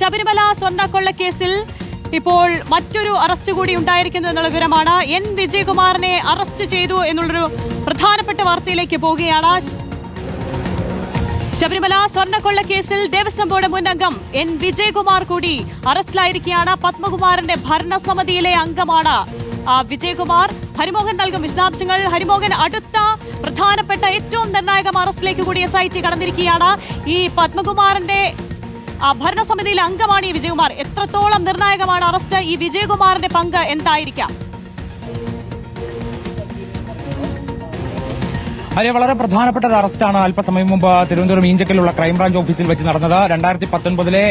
ശബരിമല സ്വർണ്ണക്കൊള്ളക്കേസിൽ ഇപ്പോൾ മറ്റൊരു അറസ്റ്റ് കൂടി ഉണ്ടായിരിക്കുന്നു എന്നുള്ള വിവരമാണ്. എൻ വിജയകുമാറിനെ അറസ്റ്റ് ചെയ്തു എന്നുള്ളൊരു പ്രധാനപ്പെട്ട വാർത്തയിലേക്ക് പോവുകയാണ്. ശബരിമല സ്വർണ്ണക്കൊള്ളക്കേസിൽ ദേവസ്വം ബോർഡ് മുൻ അംഗം എൻ വിജയകുമാർ കൂടി അറസ്റ്റിലായിരിക്കുകയാണ്. പത്മകുമാറിന്റെ ഭരണസമിതിയിലെ അംഗമാണ് വിജയകുമാർ. ഹരിമോഹൻ നൽകും വിശദാംശങ്ങൾ. ഹരിമോഹൻ, അടുത്ത പ്രധാനപ്പെട്ട ഏറ്റവും നിർണായക അറസ്റ്റിലേക്ക് കൂടി SIT കടന്നിരിക്കുകയാണ്. ഈ പത്മകുമാറിന്റെ ഭരണസമിതിയിലെ അംഗമാണ് ഈ വിജയകുമാർ. എത്രത്തോളം നിർണായകമാണ് അറസ്റ്റ്? ഈ വിജയകുമാറിന്റെ പങ്ക് എന്തായിരിക്കാം? അതെ, വളരെ പ്രധാനപ്പെട്ട ഒരു അറസ്റ്റാണ് അല്പസമയം മുമ്പ് തിരുവനന്തപുരം ഈഞ്ചക്കലുള്ള ക്രൈംബ്രാഞ്ച് ഓഫീസിൽ വെച്ച് നടന്നത്. 2019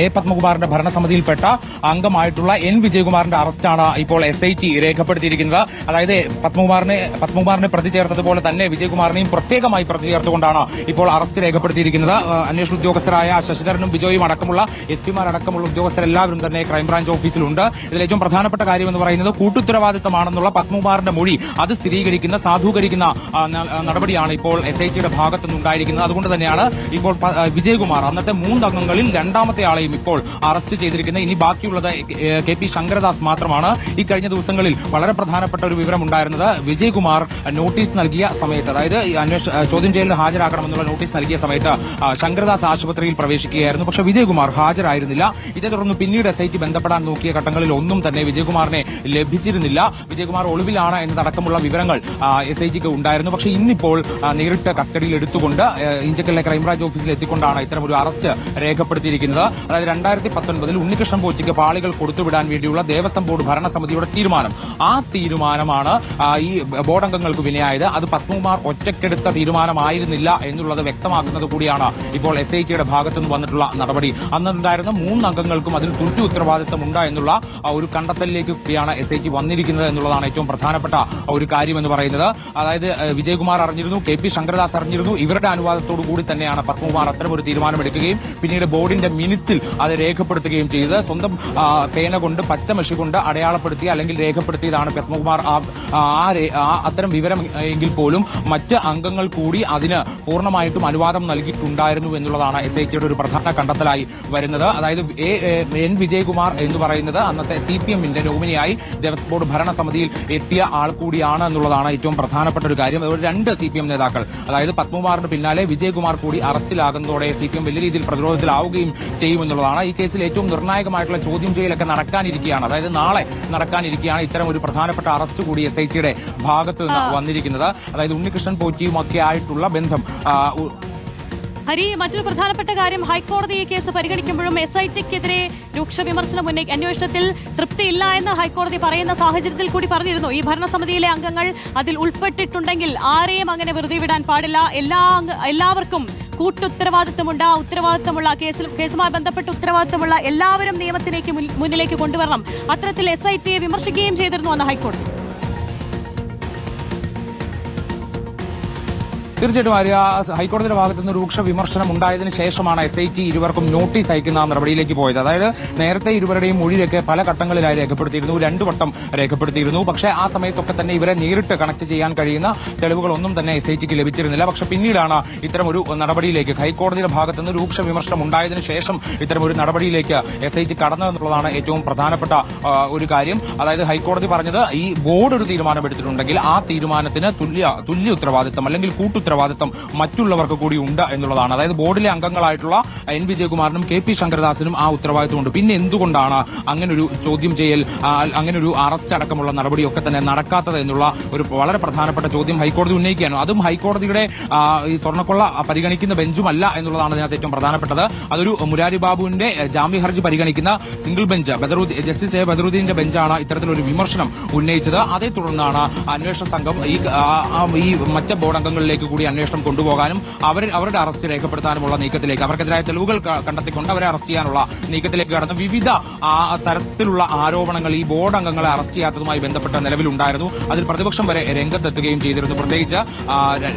എ പത്മകുമാറിന്റെ ഭരണസമിതിയിൽപ്പെട്ട അംഗമായിട്ടുള്ള എൻ വിജയകുമാറിന്റെ അറസ്റ്റാണ് ഇപ്പോൾ SIT രേഖപ്പെടുത്തിയിരിക്കുന്നത്. അതായത് പത്മകുമാറിനെ പ്രതി ചേർത്തതുപോലെ തന്നെ വിജയകുമാറിനെയും പ്രത്യേകമായി പ്രതി ചേർത്തുകൊണ്ടാണ് ഇപ്പോൾ അറസ്റ്റ് രേഖപ്പെടുത്തിയിരിക്കുന്നത്. അന്വേഷണ ഉദ്യോഗസ്ഥരായ ശശിധരനും ബിജോയും അടക്കമുള്ള SP അടക്കമുള്ള ഉദ്യോഗസ്ഥരെല്ലാവരും തന്നെ ക്രൈംബ്രാഞ്ച് ഓഫീസിലുണ്ട്. ഇതിൽ ഏറ്റവും പ്രധാനപ്പെട്ട കാര്യമെന്ന് പറയുന്നത് കൂട്ടുത്തരവാദിത്തമാണെന്നുള്ള പത്മകുമാറിന്റെ മൊഴി അത് സ്ഥിരീകരിക്കുന്ന സാധൂകരിക്കുന്ന നടപടിയാണ് ഇപ്പോൾ SITയുടെ ഭാഗത്തു നിന്നുണ്ടായിരിക്കുന്നത്. അതുകൊണ്ട് തന്നെയാണ് ഇപ്പോൾ വിജയകുമാർ അന്നത്തെ 3 അംഗങ്ങളിൽ രണ്ടാമത്തെ ആളെയും ഇപ്പോൾ അറസ്റ്റ് ചെയ്തിരിക്കുന്നത്. ഇനി ബാക്കിയുള്ളത് KP ശങ്കരദാസ് മാത്രമാണ്. ഈ കഴിഞ്ഞ ദിവസങ്ങളിൽ വളരെ പ്രധാനപ്പെട്ട ഒരു വിവരം ഉണ്ടായിരുന്നത്, വിജയകുമാർ നോട്ടീസ് നൽകിയ സമയത്ത്, അതായത് ചോദ്യം ചെയ്യലിൽ ഹാജരാക്കണമെന്നുള്ള നോട്ടീസ് നൽകിയ സമയത്ത് ശങ്കരദാസ് ആശുപത്രിയിൽ പ്രവേശിക്കുകയായിരുന്നു. പക്ഷേ വിജയകുമാർ ഹാജരായിരുന്നില്ല. ഇതേ തുടർന്ന് പിന്നീട് SIT ബന്ധപ്പെടാൻ നോക്കിയ ഘട്ടങ്ങളിൽ ഒന്നും തന്നെ വിജയകുമാറിനെ ലഭിച്ചിരുന്നില്ല. വിജയകുമാർ ഒളിവിലാണ് എന്നതടക്കമുള്ള വിവരങ്ങൾ SITക്ക് ഉണ്ടായിരുന്നു. പക്ഷേ ഇന്നിപ്പോൾ നേരിട്ട് കസ്റ്റഡിയിൽ എടുത്തുകൊണ്ട് ഇഞ്ചക്കലിലെ ക്രൈംബ്രാഞ്ച് ഓഫീസിൽ എത്തിക്കൊണ്ടാണ് ഇത്തരമൊരു അറസ്റ്റ് രേഖപ്പെടുത്തിയിരിക്കുന്നത്. അതായത് 2019 ഉണ്ണികൃഷ്ണൻ പോറ്റിക്ക് പാളികൾ കൊടുത്തുവിടാൻ വേണ്ടിയുള്ള ദേവസ്വം ബോർഡ് ഭരണസമിതിയുടെ തീരുമാനം, ആ തീരുമാനമാണ് ഈ ബോർഡ് അംഗങ്ങൾക്ക് വിനയായത്. അത് പത്മകുമാർ ഒറ്റയ്ക്കെടുത്ത തീരുമാനമായിരുന്നില്ല എന്നുള്ളത് വ്യക്തമാക്കുന്നത് കൂടിയാണ് ഇപ്പോൾ SITയുടെ ഭാഗത്തുനിന്ന് വന്നിട്ടുള്ള നടപടി. അന്നുണ്ടായിരുന്ന 3 അംഗങ്ങൾക്കും അതിൽ തുല്യ ഉത്തരവാദിത്തമുണ്ട് എന്നുള്ള ഒരു കണ്ടെത്തലിലേക്ക് കൂടിയാണ് SIT വന്നിരിക്കുന്നത് എന്നുള്ളതാണ് ഏറ്റവും പ്രധാനപ്പെട്ട ഒരു കാര്യമെന്ന് പറയുന്നത്. അതായത് വിജയകുമാർ അറിഞ്ഞിരുന്നു, KP ശങ്കരദാസ് അറിഞ്ഞിരുന്നു. ഇവരുടെ അനുവാദത്തോടു കൂടി തന്നെയാണ് പത്മകുമാർ അത്തരമൊരു തീരുമാനമെടുക്കുകയും പിന്നീട് ബോർഡിന്റെ മിനിറ്റ്സിൽ അത് രേഖപ്പെടുത്തുകയും ചെയ്തത്. സ്വന്തം പേന കൊണ്ട് പച്ചമഷി കൊണ്ട് അടയാളപ്പെടുത്തിയ അല്ലെങ്കിൽ രേഖപ്പെടുത്തിയതാണ് പത്മകുമാർ അത്തരം വിവരം എങ്കിൽ പോലും മറ്റ് അംഗങ്ങൾ കൂടി അതിന് പൂർണ്ണമായിട്ടും അനുവാദം നൽകിയിട്ടുണ്ടായിരുന്നു എന്നുള്ളതാണ് SITയുടെ ഒരു പ്രധാന കണ്ടെത്തലായി വരുന്നത്. അതായത് എൻ വിജയകുമാർ എന്ന് പറയുന്നത് അന്നത്തെ CPMന്റെ നോമിനിയായി ദേവസ്വം ബോർഡ് ഭരണസമിതിയിൽ എത്തിയ ആൾ കൂടിയാണ് എന്നുള്ളതാണ് ഏറ്റവും പ്രധാനപ്പെട്ട ഒരു കാര്യം. അതുപോലെ 2 CPM നേതാക്കൾ, അതായത് പത്മകുമാറിന് പിന്നാലെ വിജയകുമാർ കൂടി അറസ്റ്റിലാകുന്നതോടെ CPM വലിയ രീതിയിൽ പ്രതിരോധത്തിലാവുകയും ചെയ്യുമെന്നുള്ളതാണ്. ഈ കേസിൽ ഏറ്റവും നിർണായകമായിട്ടുള്ള ചോദ്യം ചെയ്യലൊക്കെ നടക്കാനിരിക്കുകയാണ്. അതായത് നാളെ നടക്കാനിരിക്കുകയാണ് ഇത്തരം ഒരു പ്രധാനപ്പെട്ട അറസ്റ്റ് കൂടി SITയുടെ ഭാഗത്ത് നിന്ന് വന്നിരിക്കുന്നത്. അതായത് ഉണ്ണികൃഷ്ണൻ പോറ്റിയുമൊക്കെ ആയിട്ടുള്ള ബന്ധം. ഹരി, മറ്റൊരു പ്രധാനപ്പെട്ട കാര്യം, ഹൈക്കോടതി ഈ കേസ് പരിഗണിക്കുമ്പോഴും SITക്കെതിരെ രൂക്ഷ വിമർശനം അന്വേഷണത്തിൽ തൃപ്തിയില്ല എന്ന് ഹൈക്കോടതി പറയുന്ന സാഹചര്യത്തിൽ കൂടി പറഞ്ഞിരുന്നു. ഈ ഭരണസമിതിയിലെ അംഗങ്ങൾ അതിൽ ഉൾപ്പെട്ടിട്ടുണ്ടെങ്കിൽ ആരെയും അങ്ങനെ വെറുതെ വിടാൻ പാടില്ല, എല്ലാവർക്കും കൂട്ടുത്തരവാദിത്തമുണ്ട്. ആ ഉത്തരവാദിത്തമുള്ള കേസുമായി ബന്ധപ്പെട്ട് ഉത്തരവാദിത്തമുള്ള എല്ലാവരും നിയമത്തിലേക്ക് മുന്നിലേക്ക് കൊണ്ടുവരണം. അത്തരത്തിൽ SITയെ വിമർശിക്കുകയും ചെയ്തിരുന്നു അന്ന് ഹൈക്കോടതി. തീർച്ചയായിട്ടും ഹൈക്കോടതിയുടെ ഭാഗത്തുനിന്ന് രൂക്ഷ വിമർശനം ഉണ്ടായതിനു ശേഷമാണ് SIT ഇരുവർക്കും നോട്ടീസ് അയക്കുന്ന നടപടിയിലേക്ക് പോയത്. അതായത് നേരത്തെ ഇരുവരുടെയും മൊഴിയൊക്കെ പല ഘട്ടങ്ങളിലായി രേഖപ്പെടുത്തിയിരുന്നു, 2 വട്ടം രേഖപ്പെടുത്തിയിരുന്നു. പക്ഷേ ആ സമയത്തൊക്കെ തന്നെ ഇവരെ നേരിട്ട് കണക്ട് ചെയ്യാൻ കഴിയുന്ന തെളിവുകളൊന്നും തന്നെ SITക്ക് ലഭിച്ചിരുന്നില്ല. പക്ഷെ പിന്നീടാണ് ഇത്തരമൊരു നടപടിയിലേക്ക്, ഹൈക്കോടതിയുടെ ഭാഗത്തുനിന്ന് രൂക്ഷ വിമർശനം ഉണ്ടായതിനു ശേഷം ഇത്തരമൊരു നടപടിയിലേക്ക് SIT കടന്നതെന്നുള്ളതാണ് ഏറ്റവും പ്രധാനപ്പെട്ട ഒരു കാര്യം. അതായത് ഹൈക്കോടതി പറഞ്ഞത്, ഈ ബോർഡ് ഒരു തീരുമാനമെടുത്തിട്ടുണ്ടെങ്കിൽ ആ തീരുമാനത്തിന് തുല്യ ഉത്തരവാദിത്തം അല്ലെങ്കിൽ കൂട്ടുത്തരവാദിത്തം മറ്റുള്ളവർക്ക് കൂടി ഉണ്ട് എന്നുള്ളതാണ്. അതായത് ബോർഡിലെ അംഗങ്ങളായിട്ടുള്ള എൻ വിജയകുമാറിനും KP ശങ്കരദാസിനും ആ ഉത്തരവാദിത്തമുണ്ട്. പിന്നെ എന്തുകൊണ്ടാണ് അങ്ങനൊരു ചോദ്യം ചെയ്യൽ, അങ്ങനൊരു അറസ്റ്റ് അടക്കമുള്ള നടപടിയൊക്കെ തന്നെ നടക്കാത്തത് എന്നുള്ള ഒരു വളരെ പ്രധാനപ്പെട്ട ചോദ്യം ഹൈക്കോടതി ഉന്നയിക്കുകയാണ്. അതും ഹൈക്കോടതിയുടെ ഈ സ്വർണ്ണക്കൊള്ള പരിഗണിക്കുന്ന ബെഞ്ചുമല്ല എന്നുള്ളതാണ് അതിനകത്ത് ഏറ്റവും പ്രധാനപ്പെട്ടത്. അതൊരു മുരാരി ബാബുവിന്റെ ജാമ്യ ഹർജി പരിഗണിക്കുന്ന സിംഗിൾ ബെഞ്ച്, ജസ്റ്റിസ് A ബദറുദ്ദീന്റെ ബെഞ്ചാണ് ഇത്തരത്തിലൊരു വിമർശനം ഉന്നയിച്ചത്. അതേ തുടർന്നാണ് അന്വേഷണ സംഘം ഈ മറ്റ് ബോർഡ് അംഗങ്ങളിലേക്ക് കൂടി അന്വേഷണം കൊണ്ടുപോകാനും അവരുടെ അറസ്റ്റ് രേഖപ്പെടുത്താനുമുള്ള നീക്കത്തിലേക്ക്, അവർക്കെതിരായ തെളിവുകൾ കണ്ടെത്തിക്കൊണ്ട് അവരെ അറസ്റ്റ് ചെയ്യാനുള്ള നീക്കത്തിലേക്ക് കടന്നു. വിവിധ തരത്തിലുള്ള ആരോപണങ്ങൾ ഈ ബോർഡ് അംഗങ്ങളെ അറസ്റ്റ് ചെയ്യാത്തതുമായി ബന്ധപ്പെട്ട നിലവിലുണ്ടായിരുന്നു. അതിൽ പ്രതിപക്ഷം വരെ രംഗത്തെത്തുകയും ചെയ്തിരുന്നു. പ്രത്യേകിച്ച്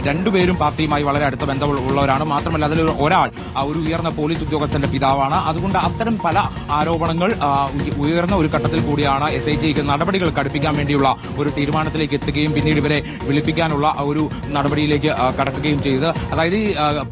2 പേരും പാർട്ടിയുമായി വളരെ അടുത്ത ബന്ധമുള്ളവരാണ്. മാത്രമല്ല അതിൽ ഒരാൾ ഒരു ഉയർന്ന പോലീസ് ഉദ്യോഗസ്ഥന്റെ പിതാവാണ്. അതുകൊണ്ട് അത്തരം പല ആരോപണങ്ങൾ ഉയർന്ന ഒരു ഘട്ടത്തിൽ കൂടിയാണ് SITക്ക് നടപടികൾ കടുപ്പിക്കാൻ വേണ്ടിയുള്ള ഒരു തീരുമാനത്തിലേക്ക് എത്തുകയും പിന്നീട് ഇവരെ വിളിപ്പിക്കാനുള്ള ഒരു നടപടിയിലേക്ക് കടക്കുകയും ചെയ്തത്. അതായത് ഈ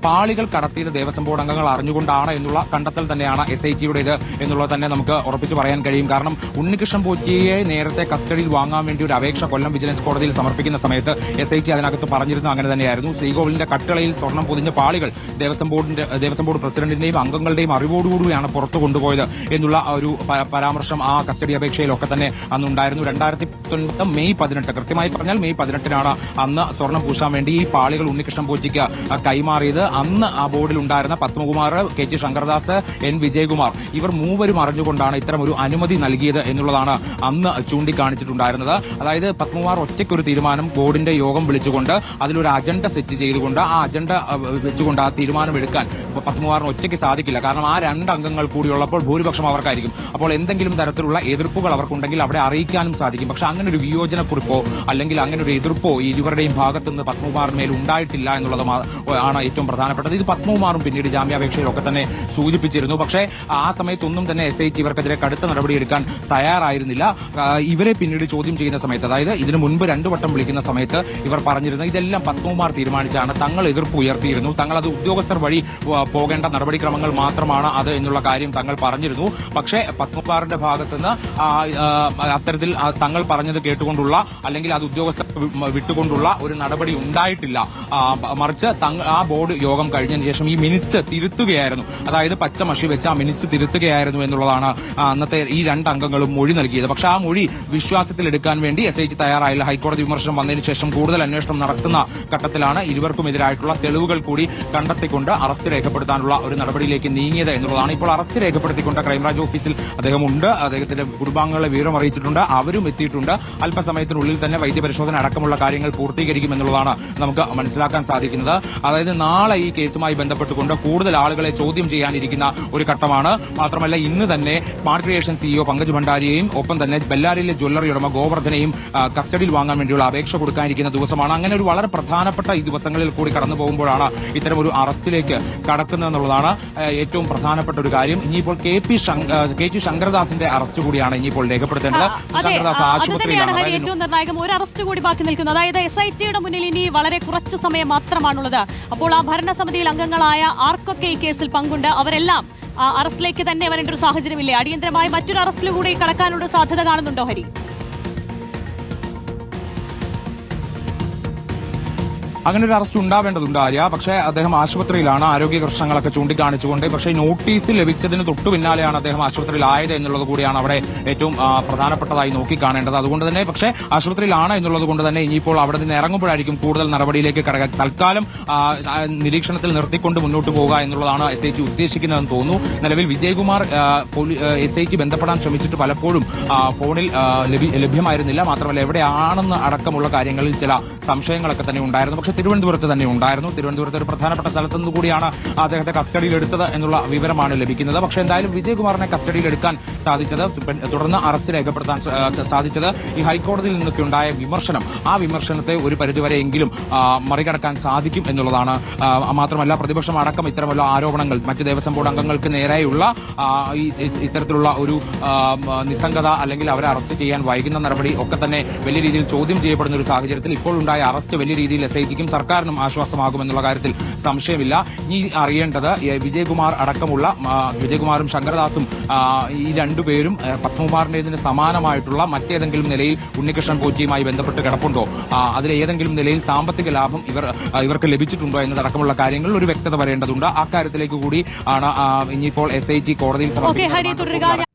പാളികൾ കടത്തിയത് ദേവസ്വം ബോർഡ് അംഗങ്ങൾ അറിഞ്ഞുകൊണ്ടാണ് എന്നുള്ള കണ്ടെത്തൽ തന്നെയാണ് SITയുടേത് എന്നുള്ളത് തന്നെ നമുക്ക് ഉറപ്പിച്ച് പറയാൻ കഴിയും. കാരണം ഉണ്ണികൃഷ്ണൻ പോറ്റിയെ നേരത്തെ കസ്റ്റഡിയിൽ വാങ്ങാൻ വേണ്ടി ഒരു അപേക്ഷ കൊല്ലം വിജിലൻസ് കോടതിയിൽ സമർപ്പിക്കുന്ന സമയത്ത് SIT അതിനകത്ത് പറഞ്ഞിരുന്നു അങ്ങനെ തന്നെയായിരുന്നു. ശ്രീകോവിലിന്റെ കട്ടളയിൽ സ്വർണം പൊതിഞ്ഞ പാളികൾ ദേവസ്വം ബോർഡ് പ്രസിഡന്റിന്റെയും അംഗങ്ങളുടെയും അറിവോടുകൂടിയാണ് പുറത്തു കൊണ്ടുപോയത് എന്നുള്ള ഒരു പരാമർശം ആ കസ്റ്റഡി അപേക്ഷയിലൊക്കെ തന്നെ അന്നുണ്ടായിരുന്നു. 2019 മെയ് 18 കൃത്യമായി പറഞ്ഞാൽ മെയ് 18 അന്ന് സ്വർണം പൂശാൻ വേണ്ടി ഈ പാളികൾ ഉണ്ണികൃഷ്ണൻ പോറ്റിക്ക് കൈമാറിയത്. അന്ന് ആ ബോർഡിൽ ഉണ്ടായിരുന്ന പത്മകുമാർ, KG ശങ്കർദാസ്, N വിജയകുമാർ ഇവർ മൂവരും അറിഞ്ഞുകൊണ്ടാണ് ഇത്തരമൊരു അനുമതി നൽകിയത് എന്നുള്ളതാണ് അന്ന് ചൂണ്ടിക്കാണിച്ചിട്ടുണ്ടായിരുന്നത്. അതായത് പത്മകുമാർ ഒറ്റയ്ക്കൊരു തീരുമാനം ബോർഡിന്റെ യോഗം വിളിച്ചുകൊണ്ട് അതിലൊരു അജണ്ട സെറ്റ് ചെയ്തുകൊണ്ട് ആ അജണ്ട വെച്ചുകൊണ്ട് ആ തീരുമാനം എടുക്കാൻ പത്മകുമാറിന് ഒറ്റയ്ക്ക് സാധിക്കില്ല. കാരണം ആ 2 അംഗങ്ങൾ കൂടിയുള്ളപ്പോൾ ഭൂരിപക്ഷം അവർക്കായിരിക്കും. അപ്പോൾ എന്തെങ്കിലും തരത്തിലുള്ള എതിർപ്പുകൾ അവർക്കുണ്ടെങ്കിൽ അവിടെ അറിയിക്കാനും സാധിക്കും. പക്ഷെ അങ്ങനെ ഒരു വിയോജനക്കുറിപ്പോ അല്ലെങ്കിൽ അങ്ങനെ ഒരു എതിർപ്പോ ഇരുവരുടെയും ഭാഗത്തുനിന്ന് പത്മകുമാറിന് മേൽ ഉണ്ടായിട്ടില്ല എന്നുള്ളത് ആണ് ഏറ്റവും പ്രധാനപ്പെട്ടത്. ഇത് പത്മകുമാറും പിന്നീട് ജാമ്യാപേക്ഷയിലൊക്കെ തന്നെ സൂചിപ്പിച്ചിരുന്നു. പക്ഷേ ആ സമയത്തൊന്നും തന്നെ SIT ഇവർക്കെതിരെ കടുത്ത നടപടിയെടുക്കാൻ തയ്യാറായിരുന്നില്ല. ഇവരെ പിന്നീട് ചോദ്യം ചെയ്യുന്ന സമയത്ത്, അതായത് ഇതിനു മുൻപ് 2 വട്ടം വിളിക്കുന്ന സമയത്ത് ഇവർ പറഞ്ഞിരുന്നത് ഇതെല്ലാം പത്മകുമാർ തീരുമാനിച്ചാണ്, തങ്ങൾ എതിർപ്പ് ഉയർത്തിയിരുന്നു, തങ്ങൾ അത് ഉദ്യോഗസ്ഥർ വഴി പോകേണ്ട നടപടിക്രമങ്ങൾ മാത്രമാണ് അത് എന്നുള്ള കാര്യം തങ്ങൾ പറഞ്ഞിരുന്നു. പക്ഷേ പത്മകുമാറിന്റെ ഭാഗത്തുനിന്ന് അത്തരത്തിൽ തങ്ങൾ പറഞ്ഞത് കേട്ടുകൊണ്ടുള്ള അല്ലെങ്കിൽ അത് ഉദ്യോഗസ്ഥർ വിട്ടുകൊണ്ടുള്ള ഒരു നടപടി ഉണ്ടായിട്ടില്ല. മറിച്ച് ആ ബോർഡ് യോഗം കഴിഞ്ഞതിന് ശേഷം ഈ മിനിറ്റ്സ് തിരുത്തുകയായിരുന്നു. അതായത് പച്ചമഷി വെച്ച് ആ മിനിറ്റ്സ് തിരുത്തുകയായിരുന്നു എന്നുള്ളതാണ് അന്നത്തെ ഈ 2 അംഗങ്ങളും മൊഴി നൽകിയത്. പക്ഷെ ആ മൊഴി വിശ്വാസത്തിലെടുക്കാൻ വേണ്ടി SIT തയ്യാറായില്ല. ഹൈക്കോടതി വിമർശനം വന്നതിന് ശേഷം കൂടുതൽ അന്വേഷണം നടത്തുന്ന ഘട്ടത്തിലാണ് ഇരുവർക്കുമെതിരായിട്ടുള്ള തെളിവുകൾ കൂടി കണ്ടെത്തിക്കൊണ്ട് അറസ്റ്റ് രേഖപ്പെടുത്താനുള്ള ഒരു നടപടിയിലേക്ക് നീങ്ങിയത് എന്നുള്ളതാണ്. ഇപ്പോൾ അറസ്റ്റ് രേഖപ്പെടുത്തിക്കൊണ്ട് ക്രൈംബ്രാഞ്ച് ഓഫീസിൽ അദ്ദേഹമുണ്ട്. അദ്ദേഹത്തിന്റെ കുടുംബാംഗങ്ങളെ വിവരം അറിയിച്ചിട്ടുണ്ട്. അവരും എത്തിയിട്ടുണ്ട്. അല്പസമയത്തിനുള്ളിൽ തന്നെ വൈദ്യപരിശോധന അടക്കമുള്ള കാര്യങ്ങൾ പൂർത്തീകരിക്കുമെന്നുള്ളതാണ് നമുക്ക് മനസ്സിലാക്കാൻ സാധിക്കുന്നത്. അതായത് നാളെ ഈ കേസുമായി ബന്ധപ്പെട്ടുകൊണ്ട് കൂടുതൽ ആളുകളെ ചോദ്യം ചെയ്യാനിരിക്കുന്ന ഒരു ഘട്ടമാണ്. മാത്രമല്ല ഇന്ന് തന്നെ സ്മാർട്ട് ക്രിയേഷൻ CEO പങ്കജ് ഭണ്ഡാരിയെയും ഒപ്പം തന്നെ ബെല്ലാരിയിലെ ജ്വല്ലറി ഉടമ ഗോവർദ്ധനെയും കസ്റ്റഡിയിൽ വാങ്ങാൻ വേണ്ടിയുള്ള അപേക്ഷ കൊടുക്കാനിരിക്കുന്ന ദിവസമാണ്. അങ്ങനെ ഒരു വളരെ പ്രധാനപ്പെട്ട ഈ ദിവസങ്ങളിൽ കൂടി കടന്നു പോകുമ്പോഴാണ് ഇത്തരം ഒരു അറസ്റ്റിലേക്ക് കടക്കുന്നതെന്നുള്ളതാണ് ഏറ്റവും പ്രധാനപ്പെട്ട ഒരു കാര്യം. ഇനിയിപ്പോൾ KG ശങ്കർദാസിന്റെ അറസ്റ്റ് കൂടിയാണ് ഇനിയിപ്പോൾ രേഖപ്പെടുത്തേണ്ടത്. ശങ്കർദാസ് ആശുപത്രിയിലാണ്. ഏറ്റവും നിർണായകം ഒരു അറസ്റ്റ് കൂടി ബാക്കി നിൽക്കുന്നു. അതായത് SITയുടെ മുന്നിൽ ഇനി വളരെ കുറച്ചു സമയം മാത്രമാണുള്ളത്. അപ്പോൾ ആ ഭരണസമിതിയിൽ അംഗങ്ങളായ ആർക്കൊക്കെ ഈ കേസിൽ പങ്കുണ്ട് അവരെല്ലാം അറസ്റ്റിലേക്ക് തന്നെ വരേണ്ട ഒരു സാഹചര്യമില്ലേ? അടിയന്തരമായി മറ്റൊരു അറസ്റ്റിലൂടെ കടക്കാനുള്ള സാധ്യത കാണുന്നുണ്ടോ ഹരി? അങ്ങനെ ഒരു അറസ്റ്റ് ഉണ്ടാവേണ്ടതുണ്ട് ആര്യ. പക്ഷേ അദ്ദേഹം ആശുപത്രിയിലാണ്. ആരോഗ്യ പ്രശ്നങ്ങളൊക്കെ ചൂണ്ടിക്കാണിച്ചുകൊണ്ട് പക്ഷേ നോട്ടീസ് ലഭിച്ചതിന് തൊട്ടു പിന്നാലെയാണ് അദ്ദേഹം ആശുപത്രിയിലായത് എന്നുള്ളത് കൂടിയാണ് അവിടെ ഏറ്റവും പ്രധാനപ്പെട്ടതായി നോക്കിക്കാണേണ്ടത്. അതുകൊണ്ട് തന്നെ പക്ഷേ ആശുപത്രിയിലാണ് എന്നുള്ളത് കൊണ്ട് തന്നെ ഇനിയിപ്പോൾ അവിടെ നിന്ന് ഇറങ്ങുമ്പോഴായിരിക്കും കൂടുതൽ നടപടിയിലേക്ക് കടക്കാൻ. തൽക്കാലം നിരീക്ഷണത്തിൽ നിർത്തിക്കൊണ്ട് മുന്നോട്ട് പോകുക എന്നുള്ളതാണ് SIT ഉദ്ദേശിക്കുന്നതെന്ന് തോന്നുന്നു. നിലവിൽ വിജയകുമാർ SIT ബന്ധപ്പെടാൻ ശ്രമിച്ചിട്ട് പലപ്പോഴും ഫോണിൽ ലഭ്യമായിരുന്നില്ല. മാത്രമല്ല എവിടെയാണെന്ന് അടക്കമുള്ള കാര്യങ്ങളിൽ ചില സംശയങ്ങളൊക്കെ തന്നെ ഉണ്ടായിരുന്നു. പക്ഷേ തിരുവനന്തപുരത്ത് തന്നെ ഉണ്ടായിരുന്നു. തിരുവനന്തപുരത്ത് ഒരു പ്രധാനപ്പെട്ട സ്ഥലത്തുനിന്ന് കൂടിയാണ് അദ്ദേഹത്തെ കസ്റ്റഡിയിലെടുത്തത് എന്നുള്ള വിവരമാണ് ലഭിക്കുന്നത്. പക്ഷേ എന്തായാലും വിജയകുമാറിനെ കസ്റ്റഡിയിലെടുക്കാൻ സാധിച്ചത്, തുടർന്ന് അറസ്റ്റ് രേഖപ്പെടുത്താൻ സാധിച്ചത് ഈ ഹൈക്കോടതിയിൽ നിന്നൊക്കെ ഉണ്ടായ വിമർശനം, ആ വിമർശനത്തെ ഒരു പരിധിവരെയെങ്കിലും മറികടക്കാൻ സാധിക്കും എന്നുള്ളതാണ്. മാത്രമല്ല പ്രതിപക്ഷം അടക്കം ഇത്തരമുള്ള ആരോപണങ്ങൾ മറ്റ് ദേവസ്വം ബോർഡ് അംഗങ്ങൾക്ക് നേരെയുള്ള ഇത്തരത്തിലുള്ള ഒരു നിസ്സംഗത അല്ലെങ്കിൽ അവരെ അറസ്റ്റ് ചെയ്യാൻ വൈകുന്ന നടപടി ഒക്കെ തന്നെ വലിയ രീതിയിൽ ചോദ്യം ചെയ്യപ്പെടുന്ന ഒരു സാഹചര്യത്തിൽ ഇപ്പോൾ ഉണ്ടായ അറസ്റ്റ് വലിയ രീതിയിൽ SITക്കും സർക്കാരിനും ആശ്വാസമാകുമെന്നുള്ള കാര്യത്തിൽ സംശയമില്ല. ഇനി അറിയേണ്ടത് വിജയകുമാറും ശങ്കർദാസും ഈ 2 പേരും പത്മകുമാറിന്റേതിന് സമാനമായിട്ടുള്ള മറ്റേതെങ്കിലും നിലയിൽ ഉണ്ണികൃഷ്ണൻ പോറ്റിയുമായി ബന്ധപ്പെട്ട് കിടപ്പുണ്ടോ, അതിലേതെങ്കിലും നിലയിൽ സാമ്പത്തിക ലാഭം ഇവർക്ക് ലഭിച്ചിട്ടുണ്ടോ എന്നതടക്കമുള്ള കാര്യങ്ങളിൽ ഒരു വ്യക്തത വരേണ്ടതുണ്ട്. ആ കാര്യത്തിലേക്ക് കൂടി ആണ് ഇനിയിപ്പോൾ SIT കോടതിയിൽ സമർപ്പിക്കുന്നത്.